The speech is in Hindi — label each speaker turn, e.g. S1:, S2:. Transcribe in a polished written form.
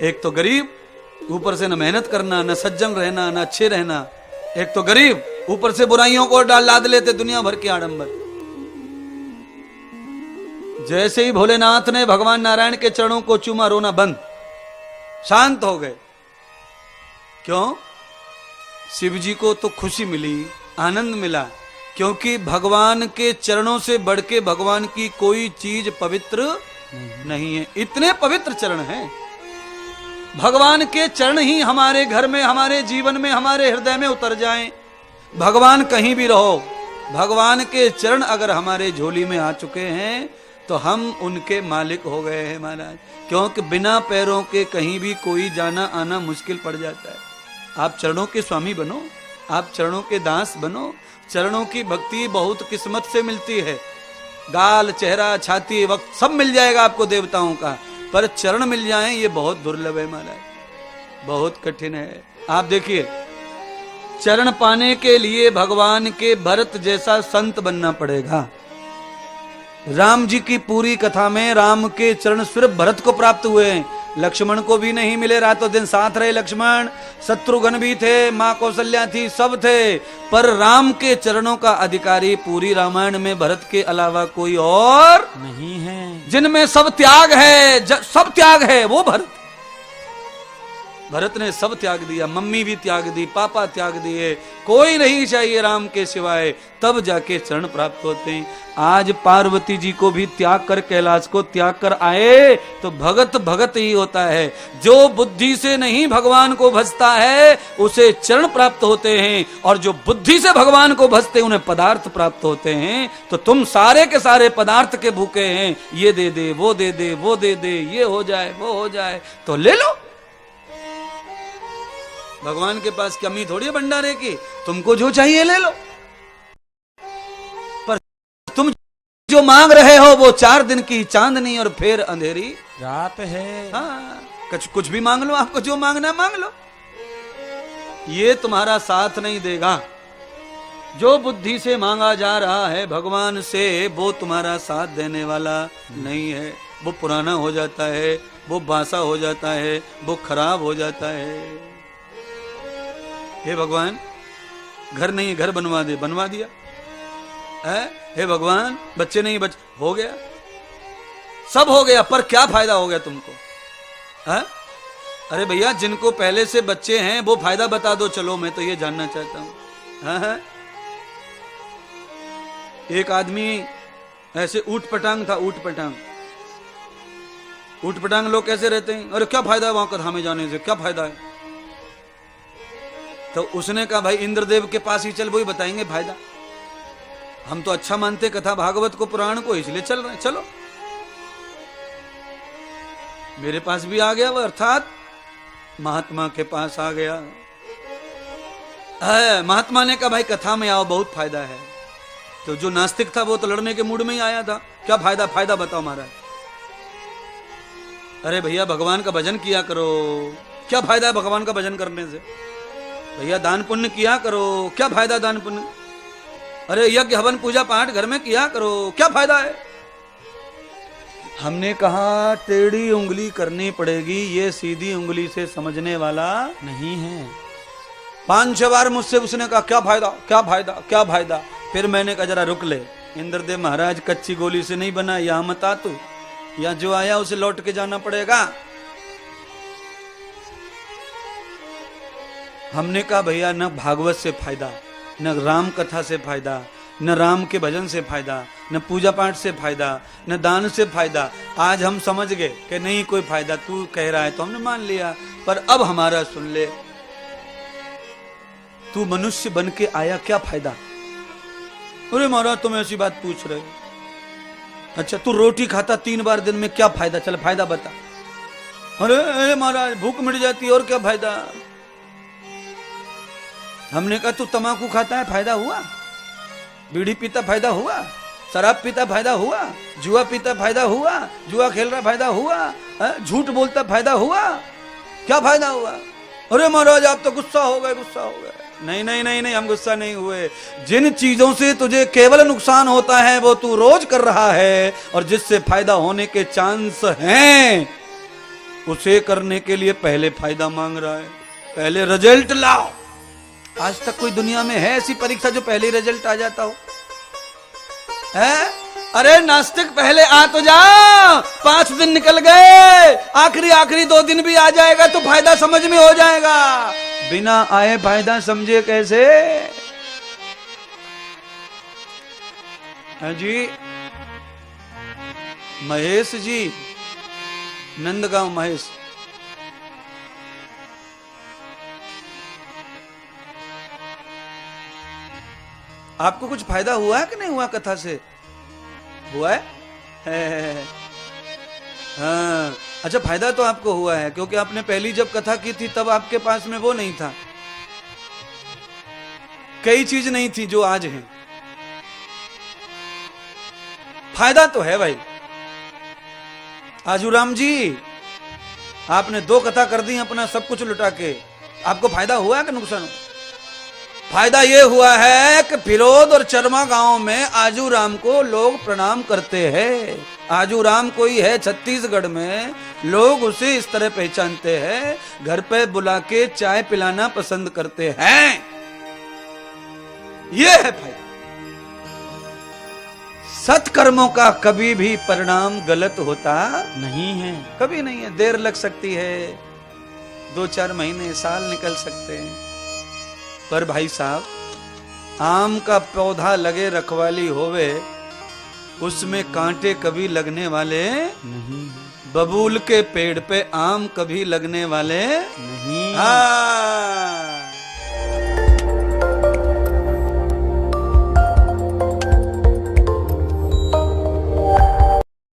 S1: एक तो गरीब, ऊपर से न मेहनत करना, न सज्जन रहना, न अच्छे रहना। एक तो गरीब, ऊपर से बुराइयों को लाद लेते दुनिया भर के आडंबर। जैसे ही भोलेनाथ ने भगवान नारायण के चरणों को चूमा, रोना बंद, शांत हो गए। क्यों? शिव जी को तो खुशी मिली, आनंद मिला, क्योंकि भगवान के चरणों से बढ़ के भगवान की कोई चीज पवित्र नहीं है। इतने पवित्र चरण हैं। भगवान के चरण ही हमारे घर में, हमारे जीवन में, हमारे हृदय में उतर जाएं। भगवान कहीं भी रहो, भगवान के चरण अगर हमारे झोली में आ चुके हैं तो हम उनके मालिक हो गए हैं महाराज। क्योंकि बिना पैरों के कहीं भी कोई जाना आना मुश्किल पड़ जाता है। आप चरणों के स्वामी बनो, आप चरणों के दास बनो। चरणों की भक्ति बहुत किस्मत से मिलती है। गाल, चेहरा, छाती, वक्त सब मिल जाएगा आपको देवताओं का, पर चरण मिल जाएं ये बहुत दुर्लभ है महाराज, बहुत कठिन है। आप देखिए, चरण पाने के लिए भगवान के भरत जैसा संत बनना पड़ेगा। राम जी की पूरी कथा में राम के चरण सिर्फ भरत को प्राप्त हुए हैं, लक्ष्मण को भी नहीं मिले। रातों दिन साथ रहे लक्ष्मण, शत्रुघ्न भी थे, मां कौशल्या थी, सब थे, पर राम के चरणों का अधिकारी पूरी रामायण में भरत के अलावा कोई और नहीं है। जिनमें सब त्याग है, सब त्याग है, वो भरत। भरत ने सब त्याग दिया, मम्मी भी त्याग दी, पापा त्याग दिए, कोई नहीं चाहिए राम के सिवाय, तब जाके चरण प्राप्त होते हैं। आज पार्वती जी को भी त्याग कर, कैलाश को त्याग कर आए तो भगत भगत ही होता है। जो बुद्धि से नहीं भगवान को भजता है उसे चरण प्राप्त होते हैं, और जो बुद्धि से भगवान को भजते उन्हें पदार्थ प्राप्त होते हैं। तो तुम सारे के सारे पदार्थ के भूखे हैं, ये दे दे, वो दे दे, वो दे दे, ये हो जाए, वो हो जाए, तो ले लो। भगवान के पास कमी थोड़ी है भंडारे की, तुमको जो चाहिए ले लो। पर तुम जो मांग रहे हो वो 4 दिन की चांदनी और फिर अंधेरी रात है। हाँ, कुछ भी मांग लो, आपको जो मांगना मांग लो, ये तुम्हारा साथ नहीं देगा। जो बुद्धि से मांगा जा रहा है भगवान से, वो तुम्हारा साथ देने वाला नहीं है। वो पुराना हो जाता है, वो बासा हो जाता है, वो खराब हो जाता है। हे भगवान, घर नहीं, घर बनवा दे, बनवा दिया है। हे भगवान, बच्चे नहीं, बच्चे, हो गया, सब हो गया, पर क्या फायदा हो गया तुमको? है? अरे भैया, जिनको पहले से बच्चे हैं वो फायदा बता दो, चलो मैं तो ये जानना चाहता हूं। है? एक आदमी ऐसे ऊट पटांग था, ऊट पटांग। ऊट पटांग लोग कैसे रहते हैं? अरे क्या फायदा है वहां कथा में जाने से, क्या फायदा है? तो उसने कहा भाई इंद्रदेव के पास ही चल, वो ही बताएंगे फायदा। हम तो अच्छा मानते कथा भागवत को, पुराण को, इसलिए चल रहे हैं, चलो। मेरे पास भी आ गया वो, अर्थात महात्मा के पास आ गया। महात्मा ने कहा भाई कथा में आओ, बहुत फायदा है। तो जो नास्तिक था वो तो लड़ने के मूड में ही आया था। क्या फायदा? फायदा बताओ महाराज। अरे भैया, भगवान का भजन किया करो। क्या फायदा है भगवान का भजन करने से? भैया दान पुण्य किया करो। क्या फायदा दान पुण्य? अरे यज्ञ हवन पूजा पाठ घर में किया करो। क्या फायदा है? हमने कहा टेढ़ी उंगली करनी पड़ेगी, ये सीधी उंगली से समझने वाला नहीं है। 5-6 बार मुझसे उसने कहा क्या फायदा, क्या फायदा, क्या फायदा। फिर मैंने कहा जरा रुक ले, इंद्रदेव महाराज कच्ची गोली से नहीं बना, यहां मत आ तू, या जो आया उसे लौट के जाना पड़ेगा। हमने कहा भैया न भागवत से फायदा, न राम कथा से फायदा, न राम के भजन से फायदा, न पूजा पाठ से फायदा, न दान से फायदा। आज हम समझ गए कि नहीं कोई फायदा, तू कह रहा है तो हमने मान लिया। पर अब हमारा सुन ले, तू मनुष्य बन के आया, क्या फायदा? अरे महाराज तुम ऐसी बात पूछ रहे हो। अच्छा तू रोटी खाता 3 बार दिन में, क्या फायदा? चल फायदा बता। अरे महाराज भूख मिट जाती और क्या फायदा? हमने कहा तू तंबाकू खाता है, फायदा हुआ? बीड़ी पीता फायदा हुआ? शराब पीता फायदा हुआ? जुआ पीता फायदा हुआ? जुआ खेल रहा फायदा हुआ? झूठ बोलता फायदा हुआ? क्या फायदा हुआ? अरे महाराज आप तो गुस्सा हो गए, गुस्सा हो गए। नहीं नहीं नहीं नहीं, हम गुस्सा नहीं हुए। जिन चीजों से तुझे केवल नुकसान होता है वो तू रोज कर रहा है, और जिससे फायदा होने के चांस हैं उसे करने के लिए पहले फायदा मांग रहा है, पहले रिजल्ट लाओ। आज तक कोई दुनिया में है ऐसी परीक्षा जो पहले रिजल्ट आ जाता हो? है? अरे नास्तिक पहले आ तो जा, 5 दिन निकल गए, आखिरी 2 दिन भी आ जाएगा तो फायदा समझ में हो जाएगा। बिना आए फायदा समझे कैसे? है जी महेश जी, नंदगांव महेश, आपको कुछ फायदा हुआ है कि नहीं हुआ कथा से? हुआ है? हाँ, अच्छा फायदा तो आपको हुआ है, क्योंकि आपने पहली जब कथा की थी तब आपके पास में वो नहीं था, कई चीज नहीं थी जो आज है। फायदा तो है भाई। आजूराम जी, आपने 2 कथा कर दी अपना सब कुछ लुटा के, आपको फायदा हुआ है कि नुकसान? फायदा ये हुआ है कि फिरोद और चरमा गांव में आजूराम को लोग प्रणाम करते हैं। आजूराम कोई है छत्तीसगढ़ में, लोग उसे इस तरह पहचानते हैं, घर पे बुला के चाय पिलाना पसंद करते हैं। ये है फायदा। सत्कर्मों का कभी भी परिणाम गलत होता नहीं है, कभी नहीं है। देर लग सकती है, 2-4 महीने, साल निकल सकते हैं, पर भाई साहब, आम का पौधा लगे रखवाली होवे, उसमें कांटे कभी लगने वाले नहीं। बबूल के पेड़ पे आम कभी लगने वाले नहीं। हाँ,